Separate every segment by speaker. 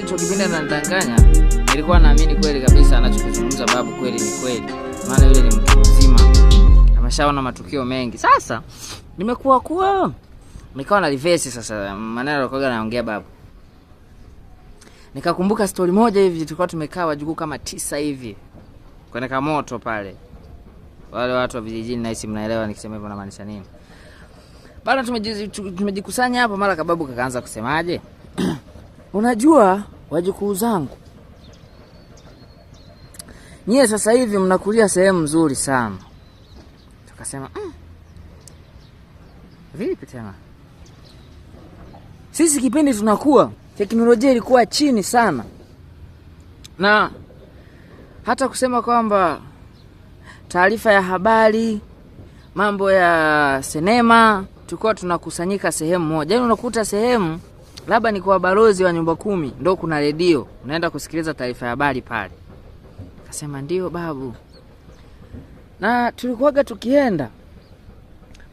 Speaker 1: hicho kipindi ananidanganya, nilikuwa naamini kweli kabisa anachokizungumza babu kweli ni kweli. Maana yule ni mtu mzima, ameshaona matukio mengi. Sasa nimekuwa nikawa na reverse sasa maneno alikoga naongea babu. Nikakumbuka story moja hivi, tulikuwa tumekaa wajukuu kama 9 hivi kwenye kamoto pale. Wale watu wa vijijini na hisi mnaelewa nikisema hivyo namaanisha nini. Baada tumejikusanya hapo, mara kababu kakaanza kusemaje? Unajua wajukuu zangu, nyie sasa hivi mnakulia sehemu nzuri sana. Tukasema vipi tena? Sisi kipindi tunakuwa teknolojia ilikuwa chini sana, na hata kusema kwamba taarifa ya habari, mambo ya sinema, tulikuwa tunakusanyika sehemu moja. Yaani unakuta sehemu labda ni kwa balozi wa nyumba 10 ndio kuna redio, unaenda kusikiliza taarifa ya habari pale. Akasema ndio babu. Na tulikuwaga tukienda,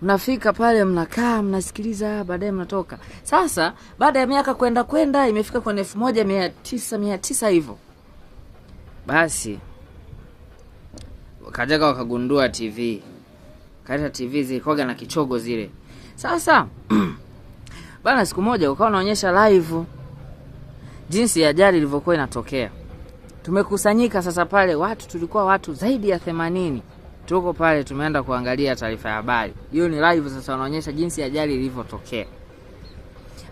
Speaker 1: mnafika pale mnakaa mnasikiliza, baadaye mnatoka. Sasa baada ya miaka kwenda imefika kwa 1900 hivyo. Basi wakajaga wakagundua TV. Kaita TV zilikuwa na kichogo zile. Sasa bana siku moja ukawa unaonyesha live jinsi ajali ilivyokuwa inatokea. Tumekusanyika sasa pale, tulikuwa watu zaidi ya 80. Tuko pale tumeenda kuangalia taarifa ya habari. Hiyo ni live sasa, wanaonyesha jinsi ajali ilivyotokea.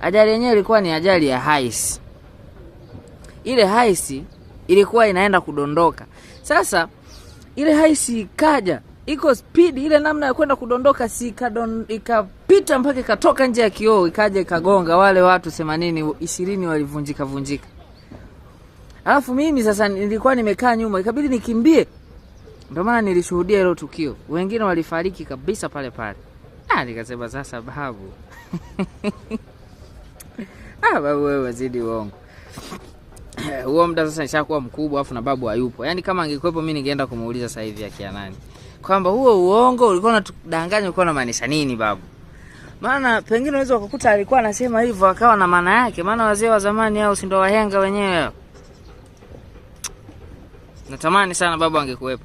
Speaker 1: Ajali yenyewe ilikuwa ni ajali ya haisi. Ile haisi ilikuwa inaenda kudondoka. Sasa ile haisi ikaja, iko speed ile namna ya kwenda kudondoka, ikapita mpaka ikatoka nje ya kioo, ikaja ikagonga wale watu 20 walivunjika. Alafu mimi sasa nilikuwa nimekaa nyuma, ikabidi nikimbie. Ndio maana nilishuhudia hilo tukio. Wengine walifariki kabisa pale pale. Nikasema sasa babu. Babu wewe zidi uongo. Huo muda sasa nishakuwa mkubwa afu na babu hayupo. Yaani kama angekuepo mimi ningeenda kumuuliza sasa hivi akia nani. Kwamba huo uongo ulikuwa unatudanganya, ulikuwa unamaanisha nini babu? Maana pengine unaweza kukuta alikuwa anasema hivyo akawa na maana yake. Maana wazee wa zamani hao si ndio wahenga wenyewe. Natamani sana babu angekuepo.